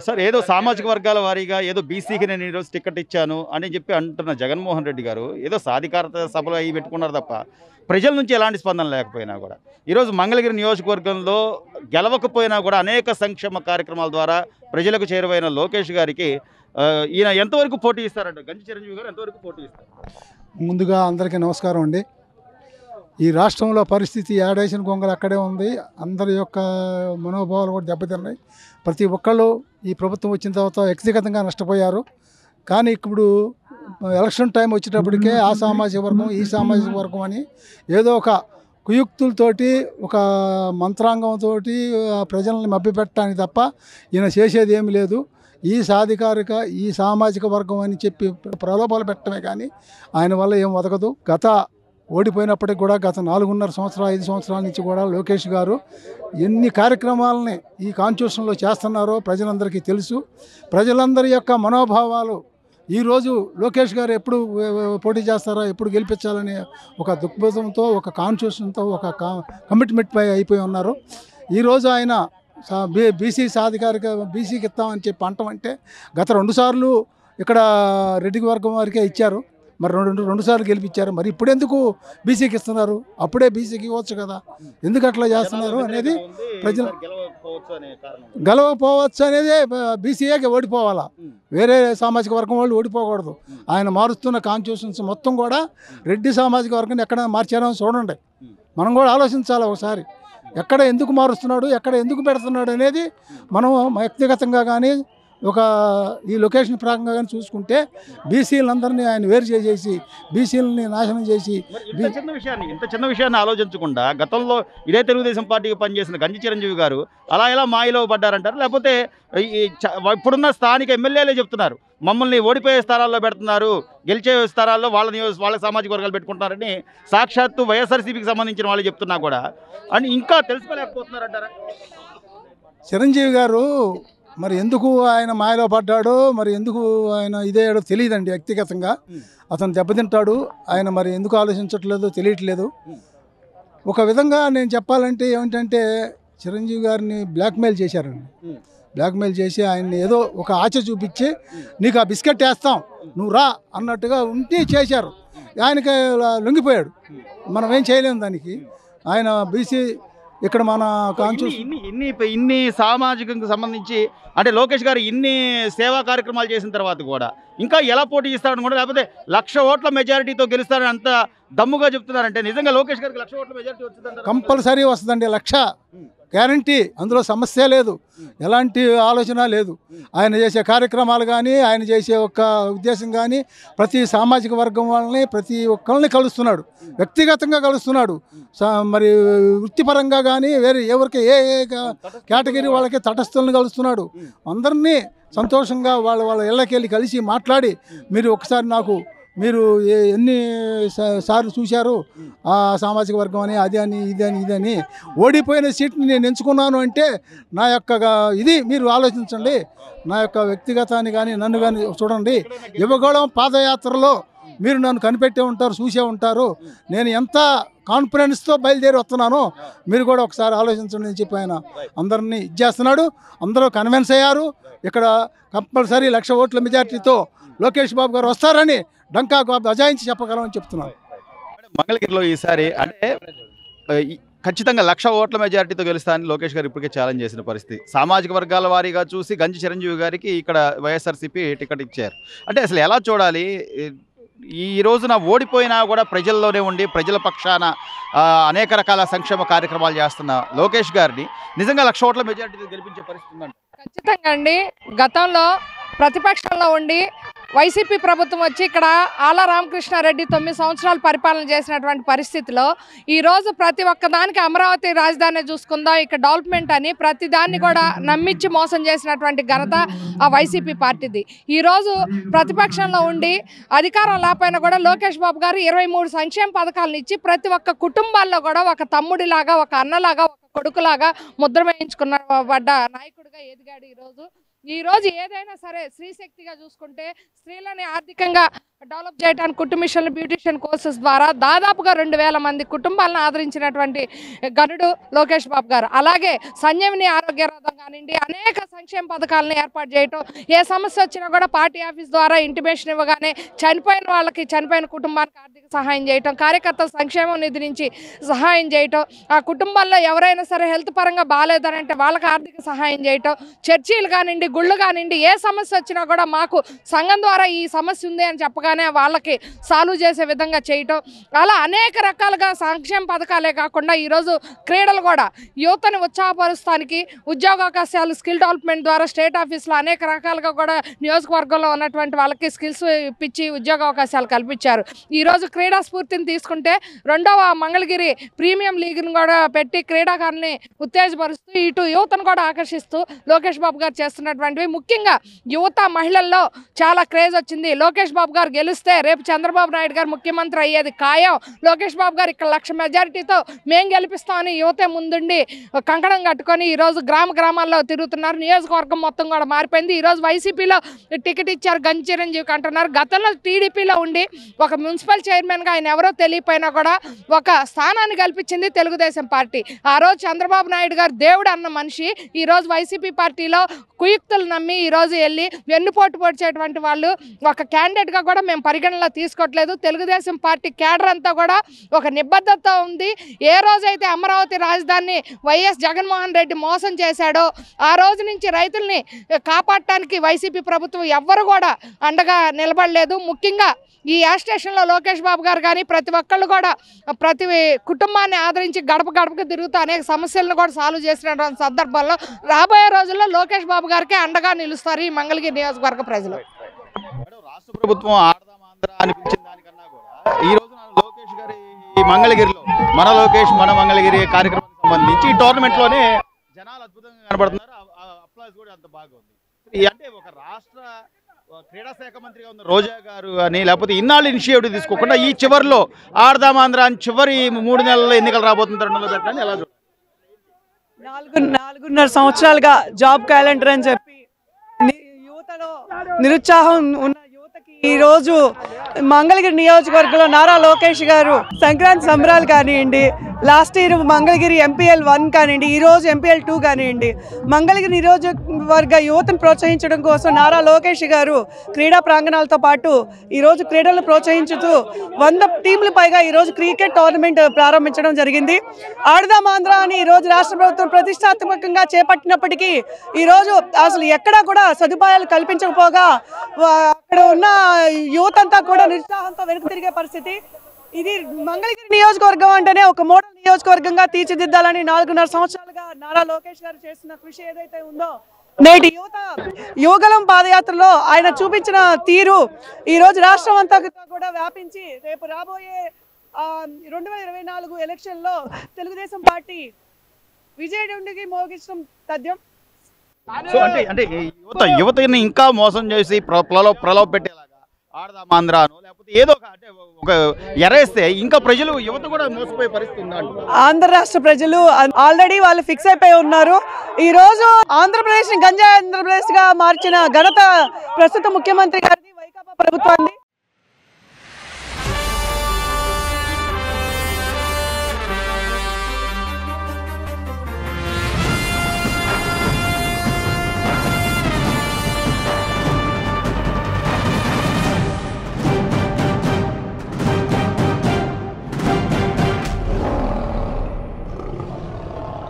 Sir ఏదో సామాజిక వర్గాల వారీగా ఏదో బీసీకి నేను ఈరోజు టికెట్ ఇచ్చాను అని చెప్పి అంటున్న జగన్మోహన్ రెడ్డి గారు ఏదో సాధికారత సభలు అవి పెట్టుకున్నారు తప్ప ప్రజల నుంచి ఎలాంటి స్పందన లేకపోయినా కూడా ఈరోజు మంగళగిరి నియోజకవర్గంలో గెలవకపోయినా కూడా అనేక సంక్షేమ కార్యక్రమాల ద్వారా ప్రజలకు చేరువైన లోకేష్ గారికి ఈయన ఎంతవరకు పోటీ ఇస్తారంట? గంజి చిరంజీవి గారు ఎంతవరకు పోటీ ఇస్తారు? ముందుగా అందరికీ నమస్కారం అండి. ఈ రాష్ట్రంలో పరిస్థితి ఏడేసిన గొంగలు అక్కడే ఉంది. అందరి యొక్క మనోభావాలు కూడా దెబ్బతిన్నాయి. ప్రతి ఒక్కళ్ళు ఈ ప్రభుత్వం వచ్చిన తర్వాత వ్యక్తిగతంగా నష్టపోయారు. కానీ ఇప్పుడు ఎలక్షన్ టైం వచ్చేటప్పటికే ఆ సామాజిక వర్గం ఈ సామాజిక వర్గం అని ఏదో ఒక కుయుక్తులతోటి ఒక మంత్రాంగంతో ప్రజల్ని మభ్యపెట్టడానికి తప్ప ఈయన చేసేది ఏమి లేదు. ఈ సాధికారిక ఈ సామాజిక వర్గం అని చెప్పి ప్రలోభాలు పెట్టడమే కానీ ఆయన వల్ల ఏం ఒదగదు. ఓడిపోయినప్పటికి కూడా గత 4.5 సంవత్సరాలు 5 సంవత్సరాల నుంచి కూడా లోకేష్ గారు ఎన్ని కార్యక్రమాలని ఈ కాన్స్టిట్యూషన్లో చేస్తున్నారో ప్రజలందరికీ తెలుసు. ప్రజలందరి యొక్క మనోభావాలు ఈరోజు లోకేష్ గారు ఎప్పుడు పోటీ చేస్తారో ఎప్పుడు గెలిపించాలనే ఒక దృక్పథంతో ఒక కాన్స్టిట్యూషన్తో ఒక కమిట్మెంట్ పై అయిపోయి ఉన్నారు. ఈరోజు ఆయన బీసీ సాధికారిక బీసీకి ఇస్తామని చెప్పి అంటామంటే గత 2 సార్లు ఇక్కడ రెడ్డి వర్గం వారికే ఇచ్చారు. మరి రెండు సార్లు గెలిపించారు. మరి ఇప్పుడు ఎందుకు బీసీకి ఇస్తున్నారు? అప్పుడే బీసీకి ఇవ్వచ్చు కదా, ఎందుకు అట్లా చేస్తున్నారు అనేది ప్రజలు గెలవకపోవచ్చు అనేది బీసీఏకి ఓడిపోవాలా, వేరే సామాజిక వర్గం వాళ్ళు ఓడిపోకూడదు. ఆయన మారుస్తున్న కాన్స్టిట్యూషన్స్ మొత్తం కూడా రెడ్డి సామాజిక వర్గం ఎక్కడ మార్చారో చూడండి. మనం కూడా ఆలోచించాలి ఒకసారి. ఎక్కడ ఎందుకు మారుస్తున్నాడు, ఎక్కడ ఎందుకు పెడుతున్నాడు అనేది మనం వ్యక్తిగతంగా కానీ ఒక ఈ లొకేషన్ ప్రాంతంగా కానీ చూసుకుంటే బీసీలందరినీ ఆయన వేరు చేసేసి బీసీలని నాశనం చేసి ఇంత చిన్న విషయాన్ని ఆలోచించకుండా గతంలో ఇదే తెలుగుదేశం పార్టీకి పనిచేసిన గంజి చిరంజీవి గారు అలా ఎలా మాయలో పడ్డారంటారు? లేకపోతే ఇప్పుడున్న స్థానిక ఎమ్మెల్యేలే చెప్తున్నారు మమ్మల్ని ఓడిపోయే స్థానాల్లో పెడుతున్నారు, గెలిచే స్థానాల్లో వాళ్ళ సామాజిక వర్గాలు పెట్టుకుంటున్నారని సాక్షాత్తు వైఎస్ఆర్సీపీకి సంబంధించిన వాళ్ళు చెప్తున్నా కూడా అని ఇంకా తెలుసుకోలేకపోతున్నారంటారా? చిరంజీవి గారు మరి ఎందుకు ఆయన మాయలో పడ్డాడో మరి ఎందుకు ఆయన ఇదేడో తెలియదండి. వ్యక్తిగతంగా అతను దెబ్బతింటాడు. ఆయన మరి ఎందుకు ఆలోచించట్లేదో తెలియట్లేదు. ఒక విధంగా నేను చెప్పాలంటే ఏమిటంటే చిరంజీవి గారిని బ్లాక్మెయిల్ చేశారండి. బ్లాక్మెయిల్ చేసి ఆయన్ని ఏదో ఒక ఆశ చూపించి నీకు ఆ బిస్కెట్ వేస్తాం నువ్వు రా అన్నట్టుగా ఉంటే చేశారు. ఆయనకి లొంగిపోయాడు. మనం ఏం చేయలేము దానికి. ఆయన బీసీ ఇక్కడ మన ఇన్ని సామాజికంగా సంబంధించి అంటే లోకేష్ గారు ఇన్ని సేవా కార్యక్రమాలు చేసిన తర్వాత కూడా ఇంకా ఎలా పోటీ ఇస్తారని కూడా, లేకపోతే 1,00,000 ఓట్ల మెజారిటీతో గెలుస్తారని అంత దమ్ముగా చెప్తున్నారంటే నిజంగా లోకేష్ గారికి 1,00,000 ఓట్ల మెజారిటీ వస్తుందంటే కంపల్సరీ వస్తుందండి. 1,00,000 గ్యారంటీ, అందులో సమస్య లేదు, ఎలాంటి ఆలోచన లేదు. ఆయన చేసే కార్యక్రమాలు కానీ ఆయన చేసే ఒక ఉద్దేశం కానీ ప్రతి సామాజిక వర్గం వాళ్ళని ప్రతి ఒక్కరిని కలుస్తున్నాడు, వ్యక్తిగతంగా కలుస్తున్నాడు. మరి వృత్తిపరంగా కానీ వేరే ఎవరికి ఏ కేటగిరీ వాళ్ళకి తటస్థులను కలుస్తున్నాడు. అందరినీ సంతోషంగా వాళ్ళ ఇళ్ళకెళ్ళి కలిసి మాట్లాడి మీరు ఒకసారి నాకు మీరు ఎన్ని సార్లు చూశారు ఆ సామాజిక వర్గం అని అది అని ఇదని ఓడిపోయిన సీట్ని నేను ఎంచుకున్నాను అంటే నా యొక్క ఇది మీరు ఆలోచించండి. నా యొక్క వ్యక్తిగతాన్ని కానీ నన్ను కానీ చూడండి. యువగోళం పాదయాత్రలో మీరు నన్ను కనిపెట్టే ఉంటారు, చూసే ఉంటారు. నేను ఎంత కాన్ఫిడెన్స్తో బయలుదేరి వస్తున్నానో మీరు కూడా ఒకసారి ఆలోచించండి అని చెప్పి ఆయన అందరినీ ఇచ్చేస్తున్నాడు. అందరూ కన్విన్స్ అయ్యారు. ఇక్కడ కంపల్సరీ 1,00,000 ఓట్ల మెజార్టీతో లోకేష్ బాబు గారు వస్తారని డంకా అజాయించి చెప్పగలమని చెప్తున్నారు. మంగళగిరిలో ఈసారి అంటే ఖచ్చితంగా 1,00,000 ఓట్ల మెజారిటీతో గెలుస్తానని లోకేష్ గారు ఇప్పటికే ఛాలెంజ్ చేసిన పరిస్థితి. సామాజిక వర్గాల వారీగా చూసి గంజి చిరంజీవి గారికి ఇక్కడ వైఎస్ఆర్సీపీ టికెట్ ఇచ్చారు. అంటే అసలు ఎలా చూడాలి? ఈ రోజున ఓడిపోయినా కూడా ప్రజల్లోనే ఉండి ప్రజల పక్షాన అనేక రకాల సంక్షేమ కార్యక్రమాలు చేస్తున్న లోకేష్ గారిని నిజంగా 1,00,000 ఓట్ల మెజారిటీతో గెలిపించే పరిస్థితి ఉందండి. ఖచ్చితంగా అండి. గతంలో ప్రతిపక్షంలో ఉండి వైసీపీ ప్రభుత్వం వచ్చి ఇక్కడ ఆళ్ల రామకృష్ణారెడ్డి 9 సంవత్సరాలు పరిపాలన చేసినటువంటి పరిస్థితిలో ఈరోజు ప్రతి ఒక్కదానికి అమరావతి రాజధాని చూసుకుందాం, ఇక్కడ డెవలప్మెంట్ అని ప్రతి దాన్ని కూడా నమ్మించి మోసం చేసినటువంటి ఘనత ఆ వైసీపీ పార్టీది. ఈరోజు ప్రతిపక్షంలో ఉండి అధికారం లేకపోయినా కూడా లోకేష్ బాబు గారు 23 సంక్షేమ పథకాలను ఇచ్చి ప్రతి ఒక్క కుటుంబాల్లో కూడా ఒక తమ్ముడిలాగా, ఒక అన్నలాగా, ఒక కొడుకులాగా ముద్ర వేయించుకున్న పడ్డ నాయకుడిగా ఎదిగాడు. ఈరోజు ఏదైనా సరే స్త్రీశక్తిగా చూసుకుంటే స్త్రీలని ఆర్థికంగా డెవలప్ చేయడానికి కుట్టు మిషన్లు, బ్యూటిషియన్ కోర్సెస్ ద్వారా దాదాపుగా 2000 మంది కుటుంబాలను ఆదరించినటువంటి గనుడు లోకేష్ బాబు గారు. అలాగే సంజీవని ఆరోగ్య రథం కానివ్వండి, అనేక సంక్షేమ పథకాలను ఏర్పాటు చేయటం, ఏ సమస్య వచ్చినా కూడా పార్టీ ఆఫీస్ ద్వారా ఇంటిమేషన్ ఇవ్వగానే చనిపోయిన వాళ్ళకి, చనిపోయిన కుటుంబానికి ఆర్థిక సహాయం చేయటం, కార్యకర్తల సంక్షేమ నిధి నుంచి సహాయం చేయటం, ఆ కుటుంబంలో ఎవరైనా సరే హెల్త్ పరంగా బాగాలేదని అంటే వాళ్ళకి ఆర్థిక సహాయం చేయటం, చర్చీలు కానివ్వండి, గుళ్ళు కానివ్వండి, ఏ సమస్య వచ్చినా కూడా మాకు సంఘం ద్వారా ఈ సమస్య ఉంది అని చెప్పగానే వాళ్ళకి సాల్వ్ చేసే విధంగా చేయటం, అలా అనేక రకాలుగా సంక్షేమ పథకాలే కాకుండా ఈరోజు క్రీడలు కూడా యువతని ఉత్సాహపరుస్తానికి ఉద్యోగావకాశాలు, స్కిల్ డెవలప్మెంట్ ద్వారా స్టేట్ ఆఫీస్లో అనేక రకాలుగా కూడా నియోజకవర్గంలో ఉన్నటువంటి వాళ్ళకి స్కిల్స్ ఇప్పించి ఉద్యోగ అవకాశాలు కల్పించారు. ఈరోజు క్రీడా స్ఫూర్తిని తీసుకుంటే 2వ మంగళగిరి ప్రీమియం లీగ్ను కూడా పెట్టి క్రీడాకారుల్ని ఉత్తేజపరుస్తూ ఇటు యువతను కూడా ఆకర్షిస్తూ లోకేష్ బాబు గారు చేస్తున్నటువంటివి, ముఖ్యంగా యువత మహిళల్లో చాలా క్రేజ్ వచ్చింది. లోకేష్ బాబు గారు గెలిస్తే రేపు చంద్రబాబు నాయుడు గారు ముఖ్యమంత్రి అయ్యేది ఖాయం, లోకేష్ బాబు గారు ఇక్కడ 1,00,000 మెజారిటీతో మేము గెలిపిస్తామని యువతే ముందుండి కంకణం కట్టుకొని ఈరోజు గ్రామాల్లో తిరుగుతున్నారు. నియోజకవర్గం మొత్తం కూడా మారిపోయింది. ఈరోజు వైసీపీలో టికెట్ ఇచ్చారు గంజి చిరంజీవికి అంటున్నారు. గతంలో టీడీపీలో ఉండి ఒక మున్సిపల్ చైర్మన్గా ఆయన ఎవరో తెలియపోయినా కూడా ఒక స్థానాన్ని కల్పించింది తెలుగుదేశం పార్టీ. ఆ రోజు చంద్రబాబు నాయుడు గారు దేవుడు అన్న మనిషి ఈరోజు వైసీపీ పార్టీలో కుయుక్తులు నమ్మి ఈరోజు వెళ్ళి వెన్నుపోటు పొడిచేటువంటి వాళ్ళు ఒక క్యాండిడేట్గా కూడా మేము పరిగణనలో తీసుకోవట్లేదు. తెలుగుదేశం పార్టీ క్యాడర్ అంతా కూడా ఒక నిబద్ధత ఉంది. ఏ రోజైతే అమరావతి రాజధానిని వైఎస్ జగన్మోహన్ రెడ్డి మోసం చేశాడో ఆ రోజు నుంచి రైతుల్ని కాపాడటానికి వైసీపీ ప్రభుత్వం ఎవ్వరు కూడా అండగా నిలబడలేదు. ముఖ్యంగా ఈ యాడ్ స్టేషన్లో లోకేష్ బాబు గారు కానీ ప్రతి ఒక్కళ్ళు కూడా ప్రతి కుటుంబాన్ని ఆదరించి గడప గడపకు తిరుగుతూ అనేక సమస్యలను కూడా సాల్వ్ చేసినటువంటి సందర్భాల్లో రాబోయే రోజుల్లో లోకేష్ బాబు గారికి అండగా నిలుస్తారు ఈ మంగళగిరి నియోజకవర్గ ప్రజలు. రాష్ట్ర ప్రభుత్వం ఆడదాం ఆంధ్ర అనిపించిన దానికన్నా కూడా ఈ రోజు లోకేష్ గారి మంగళగిరిలో మన లోకేష్ మన మంగళగిరి కార్యక్రమానికి సంబంధించి ఈ టోర్నమెంట్లోనే జనాలు అద్భుతంగా కనబడుతున్నారు. అప్లాజ్ కూడా అంత బాగుంది. అంటే ఒక రాష్ట్ర క్రీడా శాఖ మంత్రిగా ఉన్న రోజా గారు అని లేకపోతే ఇన్నాళ్ళు ఇనిషియేటివ్ తీసుకోకుండా ఈ చివరిలో ఆడదాం ఆంధ్ర అని చివరి 3 నెలల్లో ఎన్నికలు రాబోతున్న తరుణంలో పెట్టాలని ఎలా చూడాలి? 4.5 సంవత్సరాలుగా జాబ్ క్యాలెండర్ అని చెప్పి యువతలో నిరుత్సాహం ఉన్న యువతకి ఈరోజు మంగళగిరి నియోజకవర్గంలో నారా లోకేష్ గారు సంక్రాంతి సంబరాలు కానివ్వండి, లాస్ట్ ఇయర్ మంగళగిరి MPL 1 కానివ్వండి, ఈరోజు MPL 2 కానివ్వండి, మంగళగిరి నియోజకవర్గ యువతను ప్రోత్సహించడం కోసం నారా లోకేష్ గారు క్రీడా ప్రాంగణాలతో పాటు ఈరోజు క్రీడలను ప్రోత్సహించుతూ 100 టీంలు పైగా ఈరోజు క్రికెట్ టోర్నమెంట్ ప్రారంభించడం జరిగింది. ఆడదాం ఆంధ్ర అని ఈరోజు రాష్ట్ర ప్రభుత్వం ప్రతిష్టాత్మకంగా చేపట్టినప్పటికీ ఈరోజు అసలు ఎక్కడా కూడా సదుపాయాలు కల్పించకపోగా అక్కడ ఉన్న యువత అంతా కూడా నిరుత్సాహంతో వెనుక తిరిగే పరిస్థితి. ఇది మంగళగిరి నియోజకవర్గం అంటేనే ఒక మోడల్ నియోజకవర్గంగా తీర్చిదిద్దాలని 4.5 సంవత్సరాలుగా నారా లోకేష్ గారు చేస్తున్న కృషి ఏదైతే ఉందో నేటి యువగలం పాదయాత్రలో ఆయన చూపించిన తీరు ఈరోజు రాష్ట్రం అంతా కూడా వ్యాపించి రేపు రాబోయే 2024 ఎలక్షన్లో తెలుగుదేశం పార్టీ విజయదుందుకి మోగించడం తథ్యం. సో అంటే యువతని ఇంకా మోసం చేసి ప్రలోభ పెట్టేలాగా ఆడదాం ఆంధ్రాను లేకపోతే ఏదో ఒక ఎరేస్తే ఇంకా ప్రజలు యువత కూడా మోసపోయే పరిస్థితి ఉందంట. ఆంధ్ర రాష్ట్ర ప్రజలు ఆల్రెడీ వాళ్ళు ఫిక్స్ అయిపోయి ఉన్నారు. ఈ రోజు ఆంధ్రప్రదేశ్ ని గంజాయి ఆంధ్రప్రదేశ్ గా మార్చిన ఘనత ప్రస్తుత ముఖ్యమంత్రి గారిది, వైకాపా ప్రభుత్వాన్ని.